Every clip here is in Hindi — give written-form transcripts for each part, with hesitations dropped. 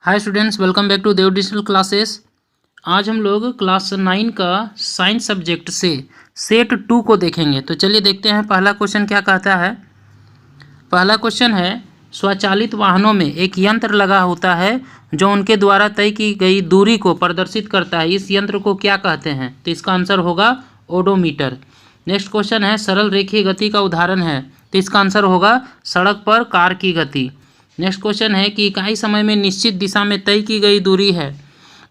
Hi students, welcome back to Dev digital classes. आज हम लोग क्लास 9 का साइंस सब्जेक्ट से सेट 2 को देखेंगे। तो चलिए देखते हैं पहला क्वेश्चन क्या कहता है। पहला क्वेश्चन है, स्वचालित वाहनों में एक यंत्र लगा होता है जो उनके द्वारा तय की गई दूरी को प्रदर्शित करता है। इस यंत्र को क्या कहते हैं? तो इसका आंसर होगा ओडोमीटर। नेक्स्ट क्वेश्चन है, सरल रेखीय गति का उदाहरण है। तो इसका आंसर होगा सड़क पर कार की गति। नेक्स्ट क्वेश्चन है कि इकाई समय में निश्चित दिशा में तय की गई दूरी है।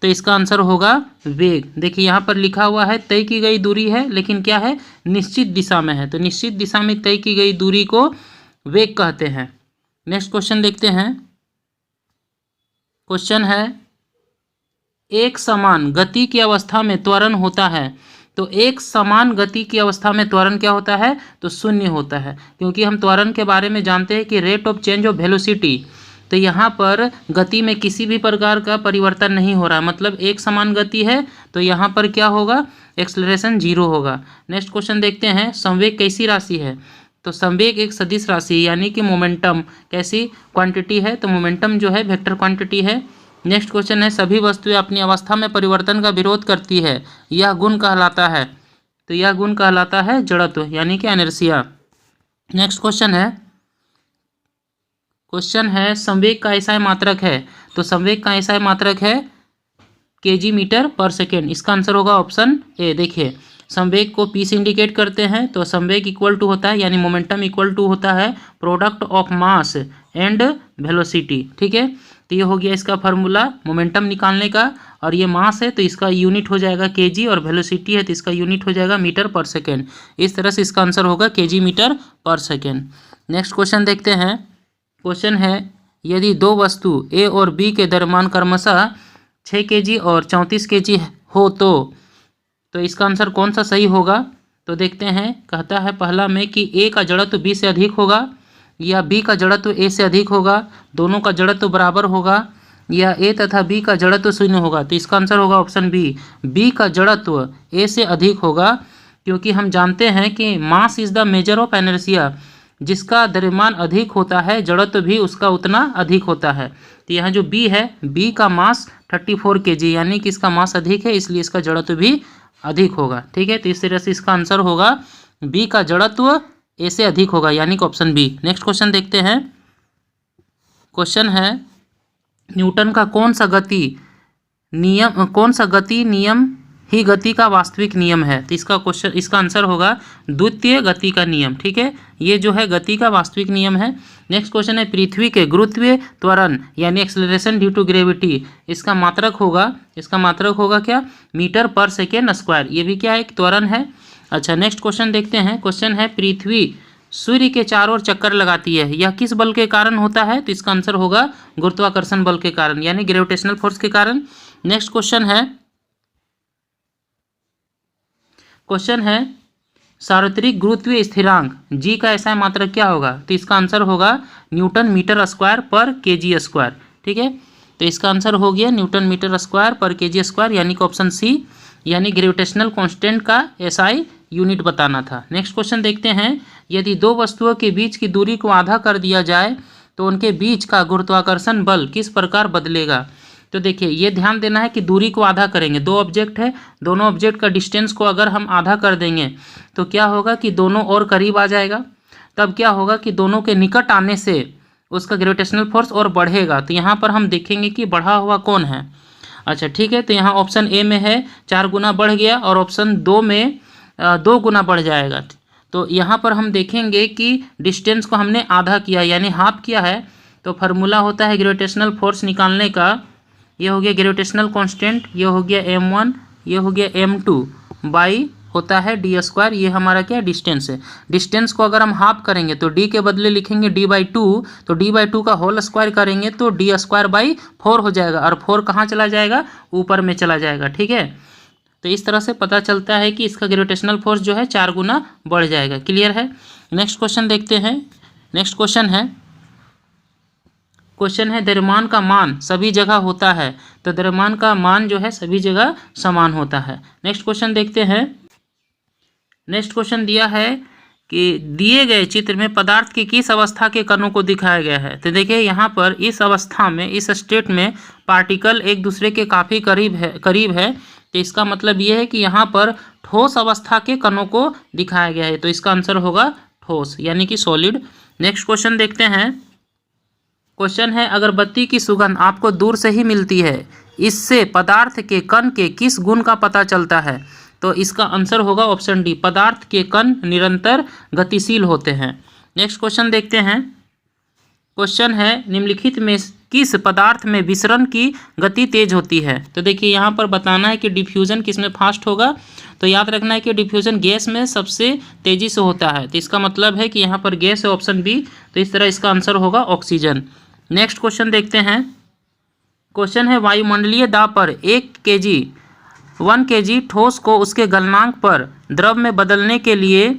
तो इसका आंसर होगा वेग। देखिए यहाँ पर लिखा हुआ है तय की गई दूरी है, लेकिन क्या है, निश्चित दिशा में है। तो निश्चित दिशा में तय की गई दूरी को वेग कहते हैं। नेक्स्ट क्वेश्चन देखते हैं। क्वेश्चन है, एक समान गति की अवस्था में त्वरण होता है। तो एक समान गति की अवस्था में त्वरण क्या होता है? तो शून्य होता है, क्योंकि हम त्वरण के बारे में जानते हैं कि rate of change of velocity. तो यहाँ पर गति में किसी भी प्रकार का परिवर्तन नहीं हो रहा है, मतलब एक समान गति है। तो यहाँ पर क्या होगा? एक्सेलरेशन 0 होगा। नेक्स्ट क्वेश्चन देखते हैं, संवेग कैसी राशि है? तो संवेग एक सदिश राशि यानी कि मोमेंटम कैसी क्वांटिटी है? तो मोमेंटम जो है वेक्टर क्वांटिटी है। नेक्स्ट क्वेश्चन है, सभी वस्तुएं अपनी अवस्था में परिवर्तन का विरोध करती है, यह गुण कहलाता है। तो यह गुण कहलाता है जड़त्व यानी कि इनर्शिया। नेक्स्ट क्वेश्चन है संवेग का ऐसा मात्रक है। तो संवेग का ऐसा मात्रक है केजी मीटर पर सेकेंड। इसका आंसर होगा ऑप्शन ए। देखिए संवेग को पी से इंडिकेट करते हैं। तो संवेग इक्वल टू होता है यानी मोमेंटम इक्वल टू होता है product of mass and velocity. ठीक है, तो ये हो गया इसका फार्मूला मोमेंटम निकालने का। और ये मास है तो इसका यूनिट हो जाएगा केजी, और वेलोसिटी है तो इसका यूनिट हो जाएगा मीटर पर सेकेंड। इस तरह से इसका आंसर होगा केजी मीटर पर सेकेंड। नेक्स्ट क्वेश्चन देखते हैं। क्वेश्चन है, यदि दो वस्तु ए और बी के दरम्यान क्रमशः 6 kg और 34 kg हो तो इसका आंसर कौन सा सही होगा? तो देखते हैं। कहता है पहला में कि ए का जड़त्व बी से अधिक होगा, या बी का जड़त्व ए से अधिक होगा, दोनों का जड़त्व बराबर होगा, या ए तथा बी का जड़त्व शून्य होगा। तो इसका आंसर होगा ऑप्शन बी का जड़त्व ए से अधिक होगा, क्योंकि हम जानते हैं कि mass is the measure of inertia. जिसका द्रव्यमान अधिक होता है जड़त्व भी उसका उतना अधिक होता है। तो यहाँ जो बी है, बी का मास 34 kg यानी कि इसका मास अधिक है, इसलिए इसका जड़त्व भी अधिक होगा। ठीक है, तो इस तरह से इसका आंसर होगा बी का जड़त्व ए से अधिक होगा यानी कि ऑप्शन बी। नेक्स्ट क्वेश्चन देखते हैं। क्वेश्चन है, न्यूटन का कौन सा गति नियम ही गति का वास्तविक नियम है? तो इसका आंसर होगा द्वितीय गति का नियम। ठीक है, ये जो है गति का वास्तविक नियम है। नेक्स्ट क्वेश्चन है, पृथ्वी के गुरुत्वीय त्वरण यानी एक्सेलरेशन ड्यू टू ग्रेविटी, इसका मात्रक होगा क्या? मीटर पर सेकेंड स्क्वायर। ये भी क्या है? एक त्वरण है। अच्छा, नेक्स्ट क्वेश्चन देखते हैं। क्वेश्चन है, पृथ्वी सूर्य के चारों ओर चक्कर लगाती है, यह किस बल के कारण होता है? तो इसका आंसर होगा गुरुत्वाकर्षण बल के कारण यानी ग्रेविटेशनल फोर्स के कारण। नेक्स्ट क्वेश्चन है, सार्वत्रिक गुरुत्वीय स्थिरांक जी का ऐसा मात्रक क्या होगा? तो इसका आंसर होगा न्यूटन मीटर स्क्वायर पर केजी स्क्वायर। ठीक है, तो इसका आंसर हो गया न्यूटन मीटर स्क्वायर पर केजी स्क्वायर यानी कि ऑप्शन सी, यानी ग्रेविटेशनल कांस्टेंट का एसआई यूनिट बताना था। नेक्स्ट क्वेश्चन देखते हैं। यदि दो वस्तुओं के बीच की दूरी को आधा कर दिया जाए तो उनके बीच का गुरुत्वाकर्षण बल किस प्रकार बदलेगा? तो देखिए ये ध्यान देना है कि दूरी को आधा करेंगे। दो ऑब्जेक्ट है, दोनों ऑब्जेक्ट का डिस्टेंस को अगर हम आधा कर देंगे तो क्या होगा कि दोनों और करीब आ जाएगा। तब क्या होगा कि दोनों के निकट आने से उसका ग्रेविटेशनल फोर्स और बढ़ेगा। तो यहाँ पर हम देखेंगे कि बढ़ा हुआ कौन है। अच्छा ठीक है, तो यहाँ ऑप्शन ए में है 4 गुना बढ़ गया, और ऑप्शन 2 में 2 गुना बढ़ जाएगा। तो यहाँ पर हम देखेंगे कि डिस्टेंस को हमने आधा किया यानी हाफ किया है। तो फार्मूला होता है ग्रेविटेशनल फोर्स निकालने का, ये हो गया ग्रेविटेशनल कांस्टेंट, ये हो गया m1, ये हो गया m2 बाई होता है डी स्क्वायर। ये हमारा क्या डिस्टेंस है। डिस्टेंस को अगर हम हाफ करेंगे तो डी के बदले लिखेंगे d/2, तो d/2 का होल स्क्वायर करेंगे तो d²/4 हो जाएगा, और 4 कहाँ चला जाएगा? ऊपर में चला जाएगा। ठीक है, तो इस तरह से पता चलता है कि इसका ग्रेविटेशनल फोर्स जो है 4 गुना बढ़ जाएगा। क्लियर है। नेक्स्ट क्वेश्चन देखते हैं। नेक्स्ट क्वेश्चन है द्रव्यमान का मान सभी जगह होता है। तो द्रव्यमान का मान जो है सभी जगह समान होता है। नेक्स्ट क्वेश्चन देखते हैं। नेक्स्ट क्वेश्चन दिया है कि दिए गए चित्र में पदार्थ की किस अवस्था के कणों को दिखाया गया है। तो देखिए यहाँ पर इस अवस्था में, इस स्टेट में पार्टिकल एक दूसरे के काफ़ी करीब है। तो इसका मतलब ये है कि यहाँ पर ठोस अवस्था के कणों को दिखाया गया है। तो इसका आंसर होगा ठोस यानी कि सॉलिड। नेक्स्ट क्वेश्चन देखते हैं। क्वेश्चन है, अगरबत्ती की सुगंध आपको दूर से ही मिलती है, इससे पदार्थ के कण के किस गुण का पता चलता है। तो इसका आंसर होगा ऑप्शन डी, पदार्थ के कण निरंतर गतिशील होते हैं। नेक्स्ट क्वेश्चन देखते हैं। क्वेश्चन है, निम्नलिखित में किस पदार्थ में विसरण की गति तेज होती है। तो देखिए यहाँ पर बताना है कि डिफ्यूजन किस में फास्ट होगा। तो याद रखना है कि डिफ्यूजन गैस में सबसे तेजी से होता है। तो इसका मतलब है कि यहाँ पर गैस है, ऑप्शन बी। तो इस तरह इसका आंसर होगा ऑक्सीजन। नेक्स्ट क्वेश्चन देखते हैं। क्वेश्चन है, वायुमंडलीय दाब पर 1 kg ठोस को उसके गलनांक पर द्रव में बदलने के लिए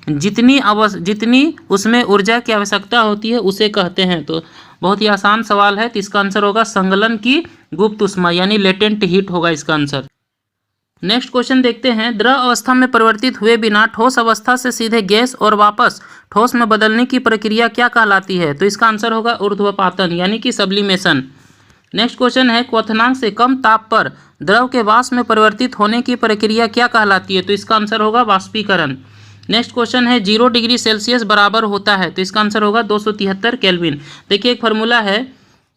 जितनी उसमें ऊर्जा की आवश्यकता होती है उसे कहते हैं। तो बहुत ही आसान सवाल है। तो इसका आंसर होगा संगलन की गुप्त ऊष्मा यानी लेटेंट हीट होगा इसका आंसर। नेक्स्ट क्वेश्चन देखते हैं। द्रव अवस्था में परिवर्तित हुए बिना ठोस अवस्था से सीधे गैस और वापस ठोस में बदलने की प्रक्रिया क्या कहलाती है। तो इसका आंसर होगा ऊर्ध्वपातन यानी कि सब्लिमेशन। नेक्स्ट क्वेश्चन है, क्वथनांक से कम ताप पर द्रव के वाष्प में परिवर्तित होने की प्रक्रिया क्या कहलाती है। तो इसका आंसर होगा वाष्पीकरण। नेक्स्ट क्वेश्चन है, 0 डिग्री सेल्सियस बराबर होता है। तो इसका आंसर होगा 273 केल्विन। देखिए एक फार्मूला है,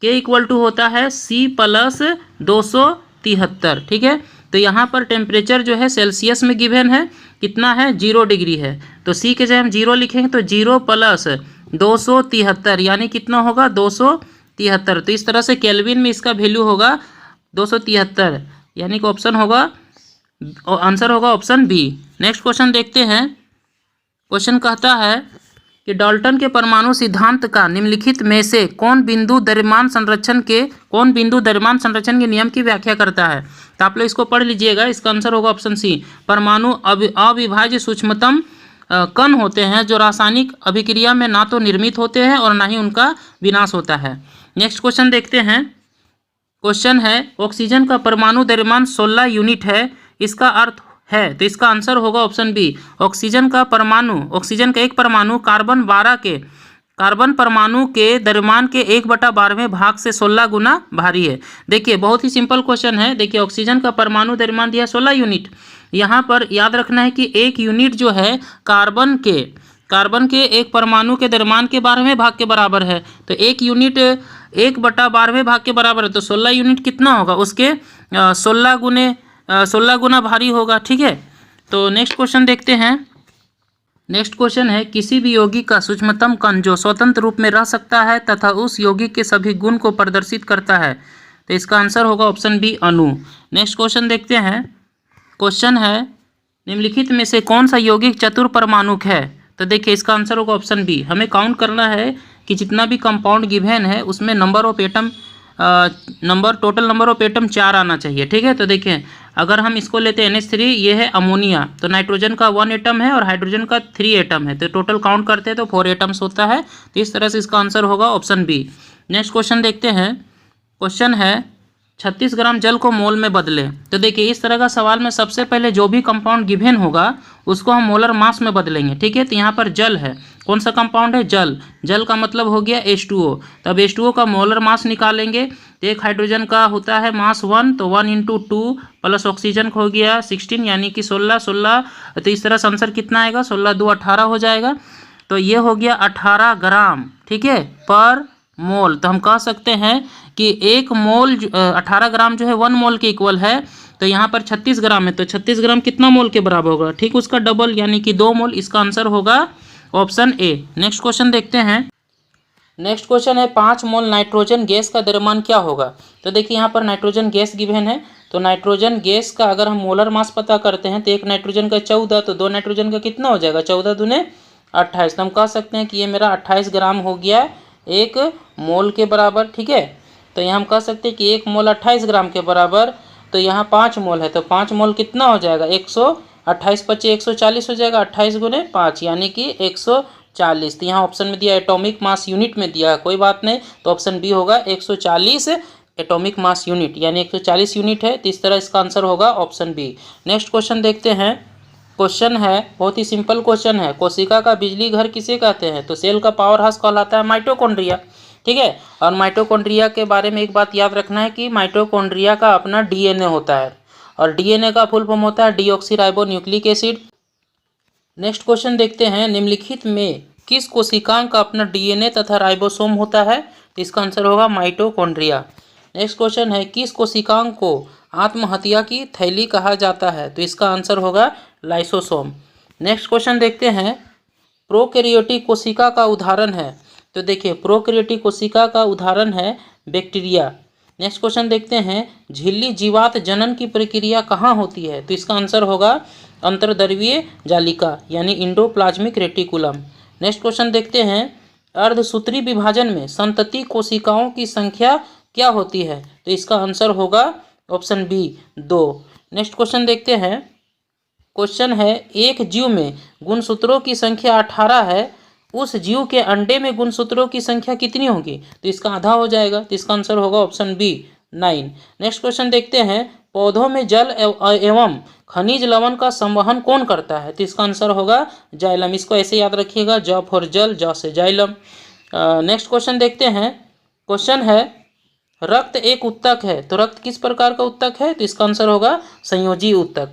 K इक्वल टू होता है C प्लस 273। ठीक है, तो यहाँ पर टेम्परेचर जो है सेल्सियस में गिवन है, कितना है 0 डिग्री है। तो C के जगह हम 0 लिखेंगे तो 0 प्लस 273 यानी कितना होगा 273। तो इस तरह से केल्विन में इसका वैल्यू होगा 273 यानी कि ऑप्शन होगा, आंसर होगा ऑप्शन बी। नेक्स्ट क्वेश्चन देखते हैं। क्वेश्चन कहता है कि डाल्टन के परमाणु सिद्धांत का निम्नलिखित में से कौन बिंदु द्रव्यमान संरक्षण के नियम की व्याख्या करता है। तो आप लोग इसको पढ़ लीजिएगा। इसका आंसर होगा ऑप्शन सी, परमाणु अविभाज्य सूक्ष्मतम कण होते हैं जो रासायनिक अभिक्रिया में ना तो निर्मित होते हैं और ना ही उनका विनाश होता है। नेक्स्ट क्वेश्चन देखते हैं। क्वेश्चन है, ऑक्सीजन का परमाणु द्रव्यमान 16 यूनिट है, इसका अर्थ है। तो इसका आंसर होगा ऑप्शन बी, ऑक्सीजन का एक परमाणु कार्बन परमाणु के द्रव्यमान के 1/12वें भाग से 16 गुना भारी है। देखिए बहुत ही सिंपल क्वेश्चन है। देखिए ऑक्सीजन का परमाणु द्रव्यमान दिया 16 यूनिट। यहाँ पर याद रखना है कि 1 यूनिट जो है कार्बन के एक परमाणु के द्रव्यमान के 12वें भाग के बराबर है। तो 1 यूनिट 1/12वें भाग के बराबर है। तो 16 यूनिट कितना होगा, उसके 16 गुना भारी होगा। ठीक है, तो नेक्स्ट क्वेश्चन देखते हैं। नेक्स्ट क्वेश्चन है, किसी भी यौगिक का सूक्ष्मतम कण जो स्वतंत्र रूप में रह सकता है तथा उस यौगिक के सभी गुण को प्रदर्शित करता है। तो इसका आंसर होगा ऑप्शन बी, अणु। नेक्स्ट क्वेश्चन देखते हैं। क्वेश्चन है, निम्नलिखित में से कौन सा यौगिक चतुर परमाणुक है। तो देखिए इसका आंसर होगा ऑप्शन बी। हमें काउंट करना है कि जितना भी कंपाउंड गिवन है उसमें टोटल नंबर ऑफ एटम 4 आना चाहिए। ठीक है, तो देखिए अगर हम इसको लेते हैं NH3, ये है अमोनिया, तो नाइट्रोजन का 1 एटम है और हाइड्रोजन का 3 एटम है। तो टोटल काउंट करते हैं तो 4 एटम्स होता है। तो इस तरह से इसका आंसर होगा ऑप्शन बी। नेक्स्ट क्वेश्चन देखते हैं। क्वेश्चन है, 36 ग्राम जल को मोल में बदलें। तो देखिए इस तरह का सवाल में सबसे पहले जो भी कंपाउंड गिवन होगा उसको हम मोलर मास में बदलेंगे। ठीक है, तो यहाँ पर जल है, कौन सा कंपाउंड है, जल का मतलब हो गया H2O। तब H2O का मोलर मास निकालेंगे। तो एक हाइड्रोजन का होता है मास 1, तो 1 × 2 प्लस ऑक्सीजन का हो गया 16 यानी कि 16। तो इस तरह से आंसर कितना आएगा, 16 × 2 = 18 हो जाएगा। तो ये हो गया 18 ग्राम। ठीक है, पर मोल। तो हम कह सकते हैं कि 1 मोल 18 ग्राम जो है 1 मोल के इक्वल है। तो यहाँ पर 36 ग्राम है, तो 36 ग्राम कितना मोल के बराबर होगा, ठीक उसका डबल यानी कि 2 मोल। इसका आंसर होगा ऑप्शन ए। नेक्स्ट क्वेश्चन देखते हैं। नेक्स्ट क्वेश्चन है, 5 मोल नाइट्रोजन गैस का द्रव्यमान क्या होगा। तो देखिए यहाँ पर नाइट्रोजन गैस गिवन है। तो नाइट्रोजन गैस का अगर हम मोलर मास पता करते हैं तो एक नाइट्रोजन का 14, तो 2 नाइट्रोजन का कितना हो जाएगा, 14 दूने 28। तो हम कह सकते हैं कि ये मेरा 28 ग्राम हो गया 1 मोल के बराबर। ठीक है, तो यहाँ हम कह सकते हैं कि 1 मोल 28 ग्राम के बराबर। तो यहाँ 5 मोल है, तो 5 मोल कितना हो जाएगा, 128 × 25 140 हो जाएगा। 28 × 5 यानी कि 140। तो यहाँ ऑप्शन में दिया एटॉमिक मास यूनिट में दिया है, कोई बात नहीं। तो ऑप्शन बी होगा 140 एटॉमिक मास यूनिट यानी 140 यूनिट है। तो इस तरह इसका आंसर होगा ऑप्शन बी। नेक्स्ट क्वेश्चन देखते हैं। क्वेश्चन है, बहुत ही सिंपल क्वेश्चन है, कोशिका का बिजली घर किसे कहते हैं? तो सेल का पावर हाउस कहलाता है माइटोकॉन्ड्रिया। ठीक है, और माइटोकॉन्ड्रिया के बारे में एक बात याद रखना है कि माइटोकॉन्ड्रिया का अपना डीएनए होता है, और डीएनए का फुल फॉर्म होता है deoxyribo nucleic acid. Next question देखते हैं, निम्नलिखित में किस कोशिकांग का अपना डीएनए तथा राइबोसोम होता है? तो इसका आंसर होगा माइटोकॉन्ड्रिया। नेक्स्ट क्वेश्चन है, किस कोशिकांग को आत्महत्या की थैली कहा जाता है? तो इसका आंसर होगा लाइसोसोम। नेक्स्ट क्वेश्चन देखते हैं, प्रोकैरियोटिक कोशिका का उदाहरण है? तो देखिए, प्रोकैरियोटिक कोशिका का उदाहरण है बैक्टीरिया। नेक्स्ट क्वेश्चन देखते हैं, झिल्ली जीवात जनन की प्रक्रिया कहाँ होती है? तो इसका आंसर होगा अंतर्द्रवीय जालिका यानी इंडोप्लाज्मिक रेटिकुलम। नेक्स्ट क्वेश्चन देखते हैं, अर्धसूत्री विभाजन में संतति कोशिकाओं की संख्या क्या होती है? तो इसका आंसर होगा ऑप्शन बी 2। नेक्स्ट क्वेश्चन देखते हैं, क्वेश्चन है, एक जीव में गुणसूत्रों की संख्या 18 है, उस जीव के अंडे में गुणसूत्रों की संख्या कितनी होगी? तो इसका आधा हो जाएगा, तो इसका आंसर होगा ऑप्शन बी 9। नेक्स्ट क्वेश्चन देखते हैं, पौधों में जल एवं खनिज लवण का संवहन कौन करता है? तो इसका आंसर होगा जाइलम। इसको ऐसे याद रखिएगा, ज फॉर जल, ज से जाइलम। नेक्स्ट क्वेश्चन देखते हैं, क्वेश्चन है, रक्त एक उत्तक है, तो रक्त किस प्रकार का उत्तक है? तो इसका आंसर होगा संयोजी उत्तक।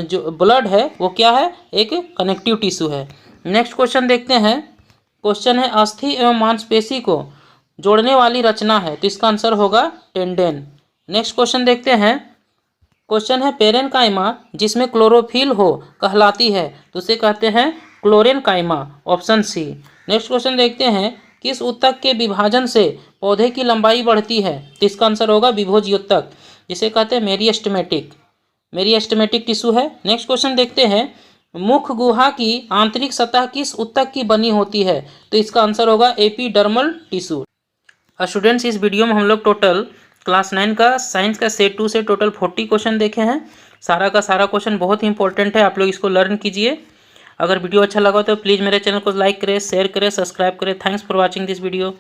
जो ब्लड है वो क्या है? एक कनेक्टिव टिश्यू है। नेक्स्ट क्वेश्चन देखते हैं, क्वेश्चन है, अस्थि एवं मांसपेशी को जोड़ने वाली रचना है, तो इसका आंसर होगा टेंडेन। नेक्स्ट क्वेश्चन देखते हैं, क्वेश्चन है, पेरेनकाइमा जिसमें क्लोरोफिल हो कहलाती है, तो उसे कहते हैं chlorenchyma, option C. Next question देखते हैं, किस उत्तक के विभाजन से पौधे की लंबाई बढ़ती है? तो इसका आंसर होगा विभोजी उत्तक, जिसे कहते हैं मेरिस्टेमेटिक टिश्यू है। नेक्स्ट क्वेश्चन देखते हैं, मुख गुहा की आंतरिक सतह किस उत्तक की बनी होती है? तो इसका आंसर होगा एपिडर्मल टिश्यू। स्टूडेंट्स, इस वीडियो में हम लोग टोटल क्लास 9 का साइंस का सेट 2 से टोटल 40 क्वेश्चन देखे हैं। सारा का सारा क्वेश्चन बहुत ही इंपॉर्टेंट है, आप लोग इसको लर्न कीजिए। अगर वीडियो अच्छा लगा तो प्लीज़ मेरे चैनल को लाइक करें, शेयर करें, सब्सक्राइब करें। Thanks for watching this video.